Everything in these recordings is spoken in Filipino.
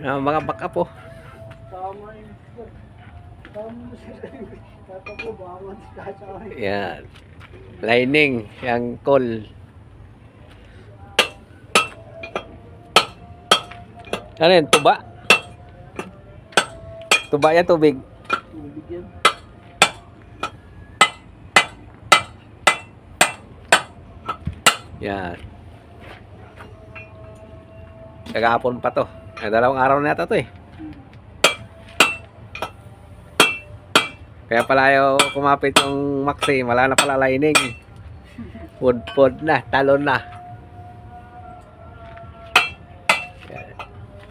Mga backup po. Tama yun. Tama mo sila. Tatakbo, baka matikasakay. Yan. Lining. Yang call. Ano yan? Tuba? Tuba yan, tubig. Tubig yan. Yan. Kagahapon pa to. Dalawang araw na yata to eh. Kaya pala yung kumapit yung Maxi, wala na pala lining. Pud na, talon na.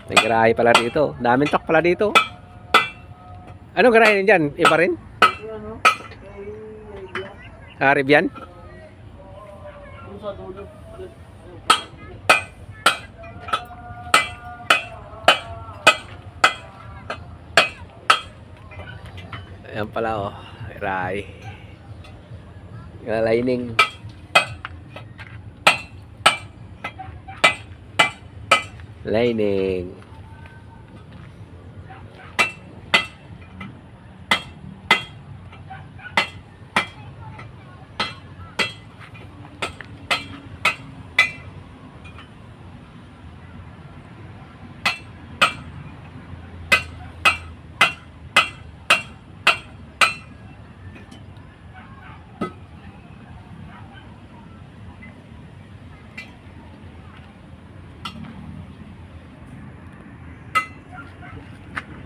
May garahe pala dito. Daming truck pala dito. Anong garahe dyan? Iba rin? Ano? Kay Idea. Rivian? Doon sa dulo. Ayan pala oh. Garahe. Yung lining. Lining.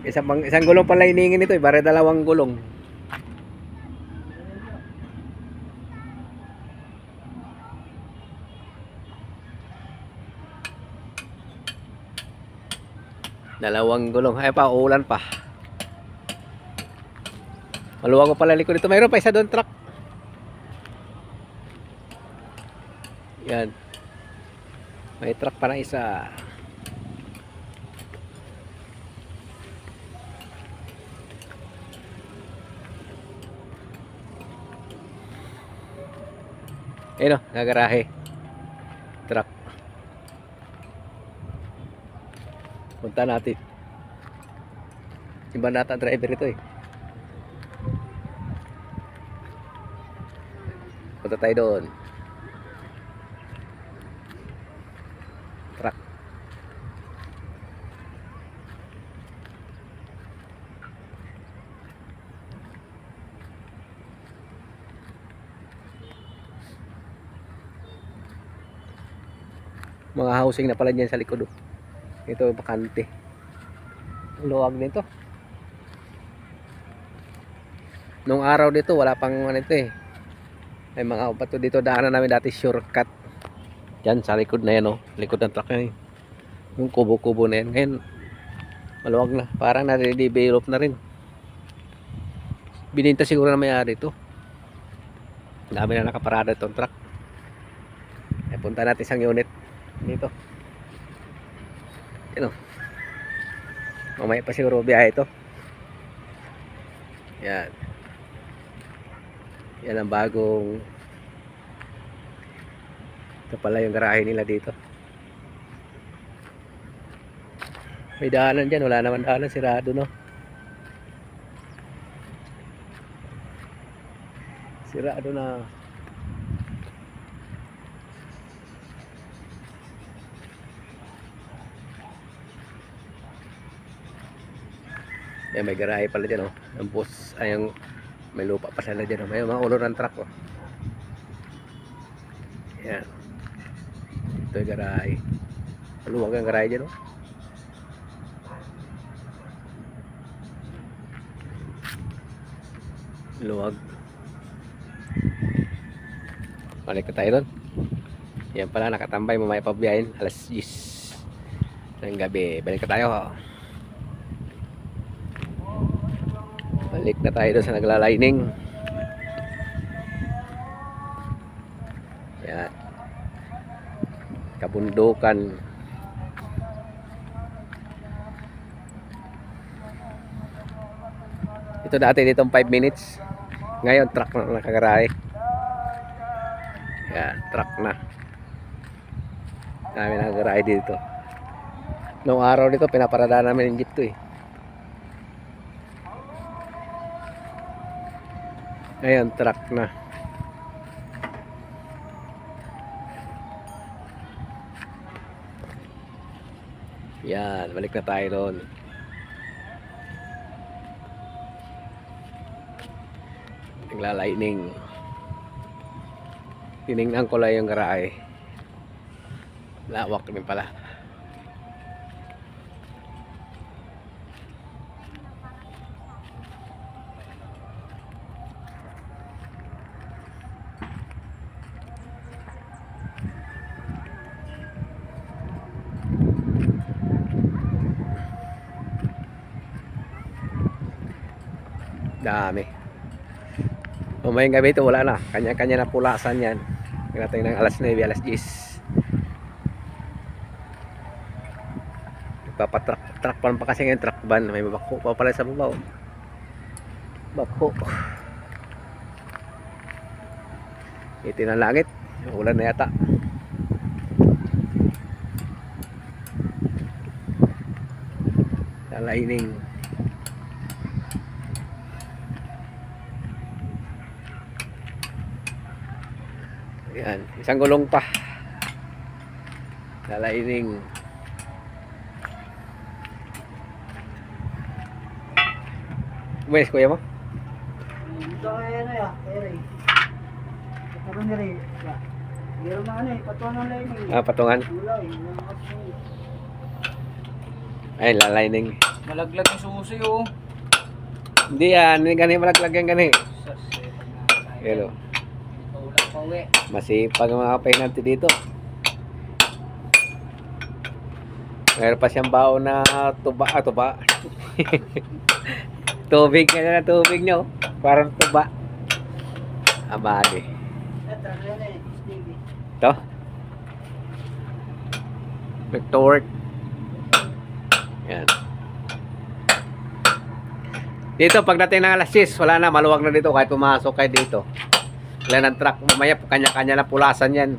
Isang gulong pala iningin ito, bare dalawang gulong. Dalawang gulong. Ay pa, ulan pa. Maluwag ko pala likod dito. Mayroon pa isa doon truck. Yan. May truck pa na isa. Ayun o, nagarahe. Truck. Punta natin. Iba nata driver ito eh. Punta tayo doon. Truck. Mga housing na pala dyan sa likod. Ito bakante. Luwag nito. Nung araw dito wala pang ano ito eh. May mga bato dito, daanan namin dati shortcut. Yan sa likod na yan oh. Likod ng truck na yun. Yung kubo-kubo na yan. Ngayon maluwag na. Parang na-develop na rin. Bininta siguro na may-ari ito. Dami na nakaparada itong truck. Ay, punta natin isang unit dito. Yan o. Mamaya pa siguro biyahe ito. Yan. Yan ang bagong. Ito pala yung garahe nila dito. May daanan dyan. Wala naman daanan. Sirado no. Sirado na. May garahe pala dyan oh. Ang bus ay yung may lupa pa sila dyan oh. May mga ulo ng truck oh. Yan. Ito yung garahe. Maluwag ang garahe dyan oh. Luwag. Balik na tayo doon. Yan pala nakatambay mamaya pabiyahin. Alas 10 ng gabi. Balik na tayo oh. Balik na tayo doon sa naglalining. Yan. Kabundukan. Ito dati ditong 5 minutes. Ngayon truck na nakagarahe. Yan, truck na. Dami nakagarahe dito. Nung araw dito, pinaparadaan namin yung jeep to eh. Ayan, truck na. Yan, balik na tayo doon. Nagla-lightning. Tinignan ko lang yung garahe. Lawak din pala. Dami. Mamayang gabi ito wala na. Kanya-kanya na pulasan yan. Pagdating ng alas 9, alas 10. Nagpapatrack pa kasi ngayon, truck van. May mabako pa pala sa babaw. Bako. Ito na langit. Ulan na yata. Lightning. Yan, isang gulong pa. Lightning. Umayos kuya mo? Ito kaya na ya, Ere. Karon diri. Pero na ano eh, patuan na lang eh. Patungan. Wala eh, nakakasya. Ay, lightning. Malaglag yung susi oh. Hindi yan, hindi gani malaglag yan gani. Hello. Ulang pa uwi. Masipag ang mga pahinanti dito. Meron pa siyang baon na tuba. Tuba. Tubig na tubig nyo. Parang tuba. Amali. Ito na eh, Stevie. Ito. Victor. Yan. Dito pagdating ng alas 10, wala na, maluwag na dito kahit pumasok kayo dito. Wala ng truck, mamaya kanya-kanya na pulasan yan.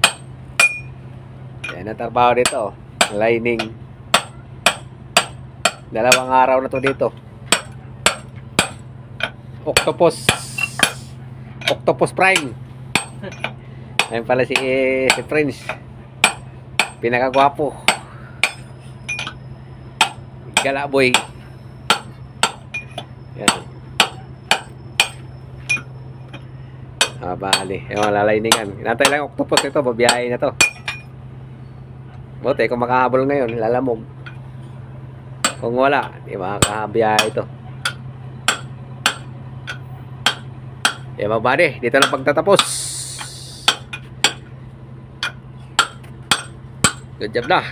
Yan ang trabaho dito. Lining. Dalawang araw na to dito. Octopus Prime. Ayun pala si Prince. Pinakagwapo. Gala boy. Yan. Bali. Yung lalainingan. Inantay lang octopus ito. Babiyahe na to. Buti kung makahabol ngayon, lalamog. Kung wala, di makakabiyahe ito. Mga buddy, dito na pagtatapos. Good job na.